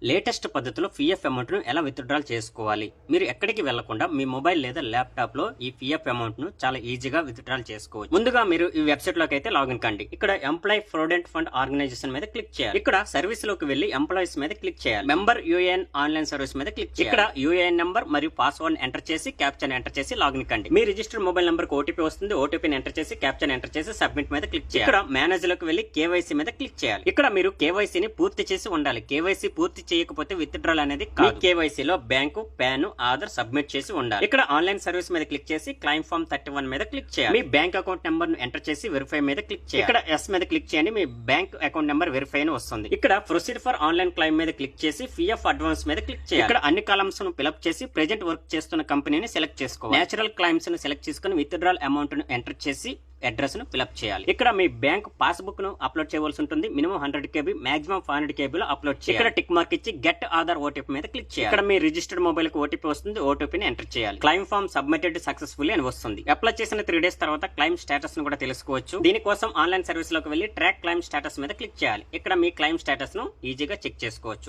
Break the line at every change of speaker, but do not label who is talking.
Latest పద్ధతిలో PF amount ను ఎలా విత్డ్రాల్ చేసుకోవాలి. మీరు ఎక్కడికి వెళ్లకుండా మీ మొబైల్ లేదా ల్యాప్టాప్ లో ఈ పీఎఫ్ అమౌంట్ ను చాలా ఈజీగా విత్డ్రాల్ చేసుకోవచ్చు. ముందుగా మీరు ఈ వెబ్సైట్ లోకి అయితే లాగిన్ కండి. ఇక్కడ ఎంప్లాయీ ప్రొవిడెంట్ ఫండ్ ఆర్గనైజేషన్ మీద క్లిక్ చేయాలి. ఇక్కడ సర్వీస్ లోకి వెళ్లి ఎంప్లాయీస్ మీద క్లిక్ చేయాలి. మెంబర్ యూఏఎన్ ఆన్లైన్ సర్వీస్ మీద క్లిక్ చేయాలి. ఇక్కడ యూఏఎన్ నంబర్ మరియు పాస్వర్డ్ ఎంటర్ చేసి క్యాప్చర్ ఎంటర్ చేసి లాగిన్ కండి. మీ రిజిస్టర్డ్ మొబైల్ నంబర్ కు ఓటీపీ వస్తుంది. ఓటీపీని ఎంటర్ చేసి క్యాప్చర్ ఎంటర్ చేసి సబ్మిట్ మీద క్లిక్ చేయాలి. ఇక్కడ మేనేజర్ లోకి వెళ్లి కేవైసీ మీద క్లిక్ చేయాలి. ఇక్కడ మీరు కేవైసీని పూర్తి చేసి ఉండాలి. కేవైసీ పూర్తి చేయకపోతే విత్డ్రాల్ అనేది కాదు. కేవైసీ లో బ్యాంకు, పాన్, ఆధార్ సబ్మిట్ చేసి ఉండాలి. ఇక్కడ ఆన్లైన్ సర్వీస్ మీద క్లిక్ చేసి క్లైమ్ ఫామ్ 31 మీద క్లిక్ చేయాలి. మీ బ్యాంక్ అకౌంట్ నెంబర్ ను ఎంటర్ చేసి వెరిఫై మీద క్లిక్ చేయాలి. ఇక్కడ ఎస్ మీద క్లిక్ చేయండి. మీ బ్యాంక్ అకౌంట్ నెంబర్ వెరిఫై అని వస్తుంది. ఇక్కడ ప్రొసీడ్ ఫర్ ఆన్లైన్ క్లైమ్ మీద క్లిక్ చేసి పీఎఫ్ అడ్వాన్స్ మీద క్లిక్ చేయాలి. ఇక్కడ అన్ని కాలమ్స్ ను ఫిలప్ చేసి ప్రెజెంట్ వర్క్ చేస్తున్న కంపెనీని సెలెక్ట్ చేసుకోవాలి. నేచురల్ క్లైమ్స్ ను సెలెక్ట్ చేసుకుని విత్డ్రాల్ అమౌంట్ ను ఎంటర్ చేసి అడ్రస్ ను ఫిలప్ చేయాలి. ఇక్కడ మీ బ్యాంక్ పాస్బుక్ ను అప్లోడ్ చేయవలసి ఉంటుంది. మినిమం 100 KB, మాక్సిమం 500 KB లో అప్లోడ్ చేయాలి. ఇక్కడ టిక్ మార్క్ ఇచ్చి గెట్ ఆధార్ ఓటీపీ మీద క్లిక్ చేయాలి. ఇక్కడ మీ రిజిస్టర్డ్ మొబైల్ కు ఓటీపీ వస్తుంది. ఓటీపీని ఎంటర్ చేయాలి. క్లైమ్ ఫామ్ సబ్మిటెడ్ సక్సెస్ఫుల్లీ అని వస్తుంది. అప్లై చేసిన 3 days తర్వాత క్లైమ్ స్టేటస్ ను కూడా తెలుసుకోవచ్చు. దీనికోసం ఆన్లైన్ సర్వీస్ లోకి వెళ్లి ట్రాక్ క్లైమ్ స్టేటస్ మీద క్లిక్ చేయాలి. ఇక్కడ మీ క్లైమ్ స్టేటస్ ను ఈజీగా చెక్ చేసుకోవచ్చు.